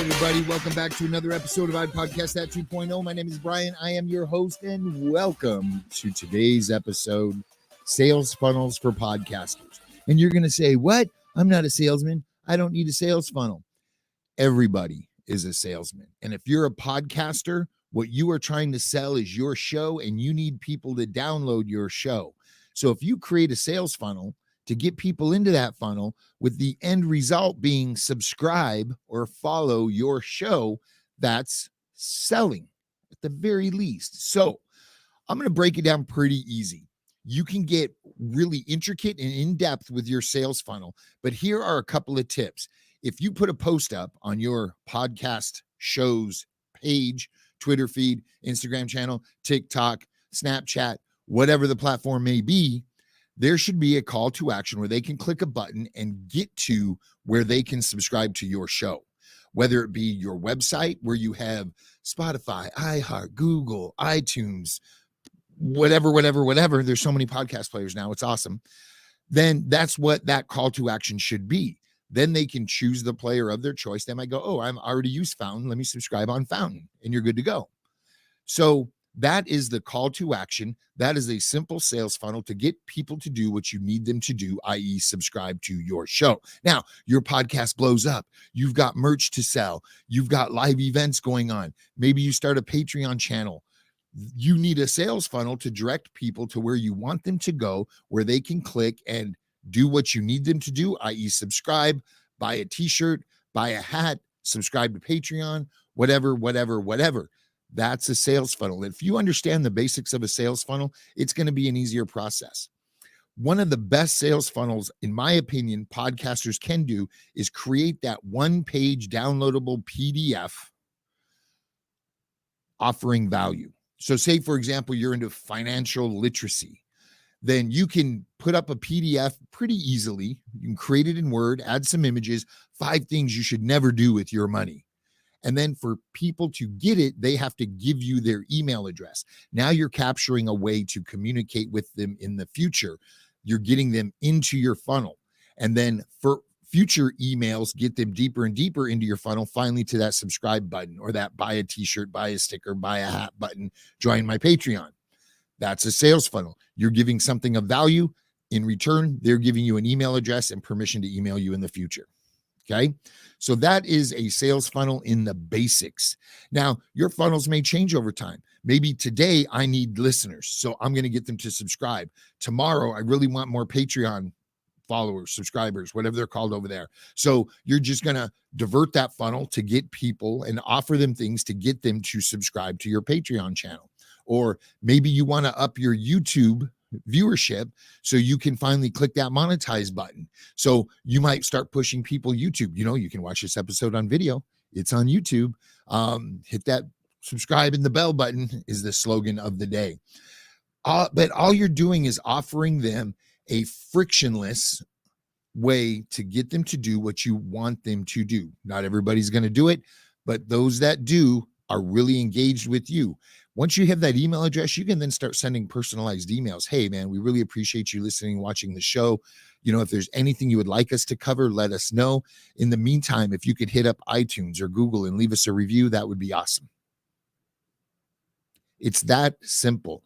everybody. Welcome back to another episode of iPodcast That 2.0. My name is Brian. I am your host, and welcome to today's episode, Sales Funnels for Podcasters. And you're going to say, what? I'm not a salesman. I don't need a sales funnel. Everybody is a salesman. And if you're a podcaster, what you are trying to sell is your show, and you need people to download your show. So if you create a sales funnel to get people into that funnel, with the end result being subscribe or follow your show, that's selling at the very least. So I'm going to break it down pretty easy. You can get really intricate and in-depth with your sales funnel, but here are a couple of tips. If you put a post up on your podcast show's page, Twitter feed, Instagram channel, TikTok, Snapchat, whatever the platform may be, there should be a call to action where they can click a button and get to where they can subscribe to your show, whether it be your website where you have Spotify, iHeart, Google, iTunes, whatever. There's so many podcast players now. It's awesome. Then that's what that call to action should be. Then they can choose the player of their choice. They might go, oh, I'm already used Fountain. Let me subscribe on Fountain, and you're good to go. So that is the call to action. That is a simple sales funnel to get people to do what you need them to do, i.e. subscribe to your show. Now, your podcast blows up. You've got merch to sell. You've got live events going on. Maybe you start a Patreon channel. You need a sales funnel to direct people to where you want them to go, where they can click and do what you need them to do, i.e. subscribe, buy a t-shirt, buy a hat, subscribe to Patreon, whatever. That's a sales funnel. If you understand the basics of a sales funnel, it's going to be an easier process. One of the best sales funnels, in my opinion, podcasters can do is create that one-page downloadable PDF offering value. So say, for example, you're into financial literacy. Then you can put up a PDF pretty easily. You can create it in Word, add some images, 5 things you should never do with your money. And then for people to get it, they have to give you their email address. Now you're capturing a way to communicate with them in the future. You're getting them into your funnel. And then for future emails, get them deeper and deeper into your funnel, finally to that subscribe button or that buy a t-shirt, buy a sticker, buy a hat button, join my Patreon. That's a sales funnel. You're giving something of value. In return, they're giving you an email address and permission to email you in the future. Okay. So that is a sales funnel in the basics. Now, your funnels may change over time. Maybe today I need listeners, so I'm going to get them to subscribe. Tomorrow, I really want more Patreon followers, subscribers, whatever they're called over there. So you're just going to divert that funnel to get people and offer them things to get them to subscribe to your Patreon channel. Or maybe you want to up your YouTube viewership so you can finally click that monetize button. So you might start pushing people YouTube. You can watch this episode on video. It's on YouTube. Hit that subscribe and the bell button is the slogan of the day. But all you're doing is offering them a frictionless way to get them to do what you want them to do. Not everybody's going to do it, but those that do are really engaged with you. Once you have that email address, you can then start sending personalized emails. Hey, man, we really appreciate you listening, watching the show. If there's anything you would like us to cover, let us know. In the meantime, if you could hit up iTunes or Google and leave us a review, that would be awesome. It's that simple.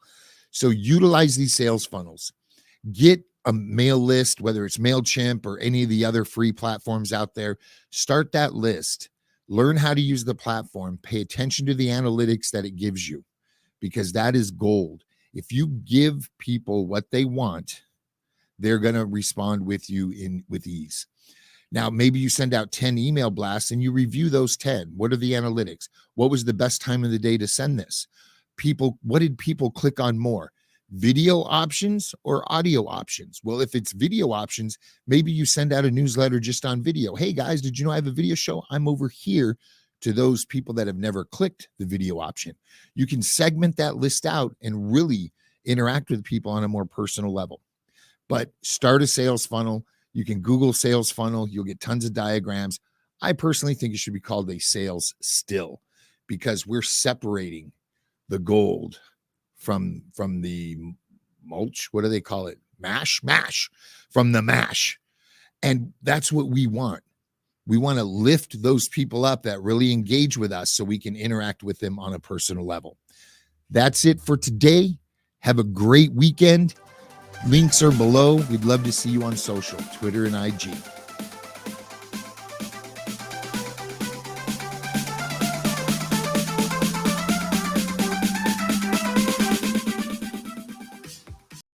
So utilize these sales funnels. Get a mail list, whether it's MailChimp or any of the other free platforms out there. Start that list. Learn how to use the platform. Pay attention to the analytics that it gives you, because that is gold. If you give people what they want, they're going to respond with you with ease. Now, maybe you send out 10 email blasts and you review those 10. What are the analytics? What was the best time of the day to send this? What did people click on more? Video options or audio options? Well, if it's video options, maybe you send out a newsletter just on video. Hey guys, did you know I have a video show? I'm over here, to those people that have never clicked the video option. You can segment that list out and really interact with people on a more personal level. But start a sales funnel. You can Google sales funnel. You'll get tons of diagrams. I personally think it should be called a sales still, because we're separating the gold from the mulch. What do they call it? Mash from the mash. And that's what we want. We want to lift those people up that really engage with us so we can interact with them on a personal level. That's it for today. Have a great weekend. Links are below. We'd love to see you on social, Twitter and IG.